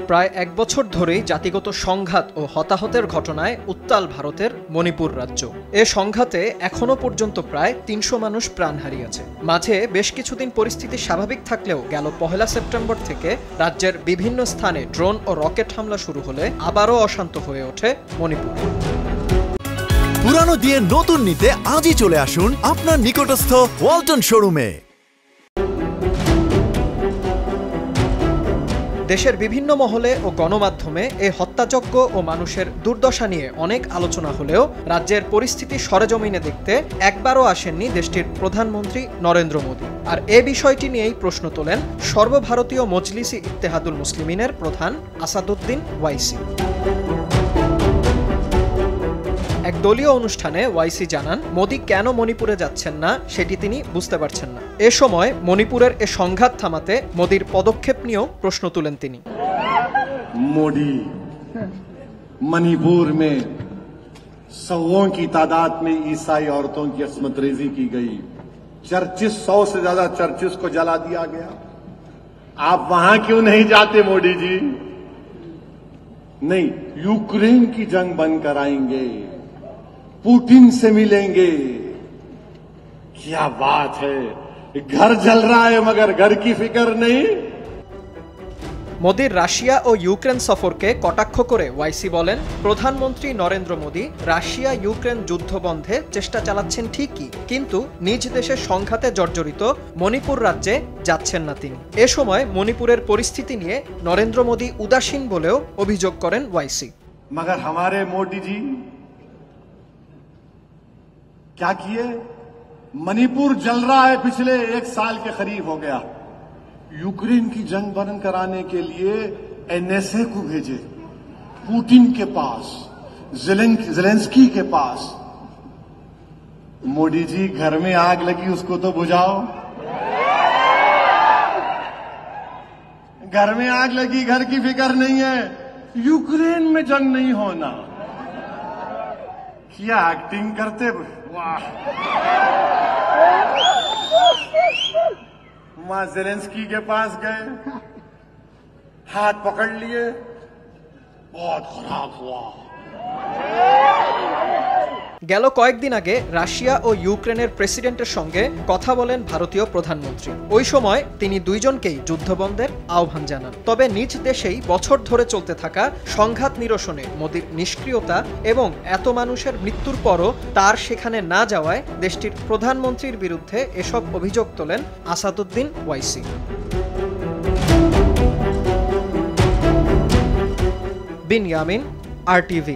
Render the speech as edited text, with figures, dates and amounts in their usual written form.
প্রায় এক বছর ধরেই জাতিগত সংঘাত ও হতাহতের ঘটনায় উত্তাল ভারতের মণিপুর রাজ্য। এ সংঘাতে এখনো পর্যন্ত প্রায় ৩০০ মানুষ প্রাণ হারিয়েছে। মাঝে বেশ কিছুদিন পরিস্থিতি স্বাভাবিক থাকলেও গেল ১ সেপ্টেম্বর থেকে রাজ্যের বিভিন্ন স্থানে ড্রোন ও রকেট হামলা শুরু হলে আবারও অশান্ত হয়ে ওঠে মণিপুর। পুরানো দিয়ে নতুন নিতে আজই চলে আসুন আপনার নিকটস্থ ওয়ালটন শোরুমে। দেশের বিভিন্ন মহলে ও গণমাধ্যমে এই হত্যাযজ্ঞ ও মানুষের দুর্দশা নিয়ে অনেক আলোচনা হলেও রাজ্যের পরিস্থিতি সরেজমিনে দেখতে একবারও আসেননি দেশটির প্রধানমন্ত্রী নরেন্দ্র মোদী। আর এ বিষয়টি নিয়েই প্রশ্ন তোলেন সর্বভারতীয় মজলিসি ইত্তেহাদুল মুসলিমিনের প্রধান আসাদুদ্দিন ওয়াইসি। এক দলীয় অনুষ্ঠানে ওয়াইসি জানান, মোদী কেন মণিপুরে যাচ্ছেন না সেটি তিনি বুঝতে পারছেন না। এ সময় মণিপুরের এ সংঘাত থামাতে মোদীর পদক্ষেপ নিয়েও প্রশ্ন তুলেন তিনি। मोदी मणिपुर में सौों की तादाद में ईसाई औरतों की अस्मत रेजी की गई, चर्चिस 100 से ज्यादा चर्चिस को जला दिया गया। आप वहां क्यों नहीं जाते मोदी जी? नहीं, यूक्रेन की जंग बंद कराएंगे, पुतिन से मिलेंगे। क्या बात है, घर जल रहा है मगर घर की फिक्र नहीं। মোদীর রাশিয়া ও ইউক্রেন সফরকে কটাক্ষ করে ওয়াইসি বলেন, প্রধানমন্ত্রী নরেন্দ্র মোদী রাশিয়া ইউক্রেন যুদ্ধ বন্ধে চেষ্টা চালাচ্ছেন ঠিকই, কিন্তু নিজ দেশের সংঘাতে জর্জরিত মণিপুর রাজ্যে যাচ্ছেন না তিনি। এ সময় মণিপুরের পরিস্থিতি নিয়ে নরেন্দ্র মোদী উদাসীন বলেও অভিযোগ করেন ওয়াইসি। मगर हमारे मोदी जी क्या किए? मणिपुर जल रहा है, पिछले 1 साल के करीब हो गया। यूक्रेन की जंग बंद कराने के लिए एनएसए को भेजे, पुतिन के पास, जेलेंस्की के पास। मोदी जी, घर में आग लगी उसको तो बुझाओ। घर में आग लगी, घर की फिक्र नहीं है, यूक्रेन में जंग नहीं होना। क्या एक्टिंग करते, वाह। वहां जेलेंस्की के पास गए, हाथ पकड़ लिए, बहुत खराब हुआ। গেল কয়েকদিন আগে রাশিয়া ও ইউক্রেনের প্রেসিডেন্টের সঙ্গে কথা বলেন ভারতীয় প্রধানমন্ত্রী। ওই সময় তিনি দুইজনকেই যুদ্ধবন্ধের আহ্বান জানান। তবে নিজ দেশেই বছর ধরে চলতে থাকা সংঘাত নিরসনে মোদীর নিষ্ক্রিয়তা এবং এত মানুষের মৃত্যুর পরও তার সেখানে না যাওয়ায় দেশটির প্রধানমন্ত্রীর বিরুদ্ধে এসব অভিযোগ তোলেন আসাদুদ্দিন ওয়াইসি। বিন ইয়ামিন, RTV।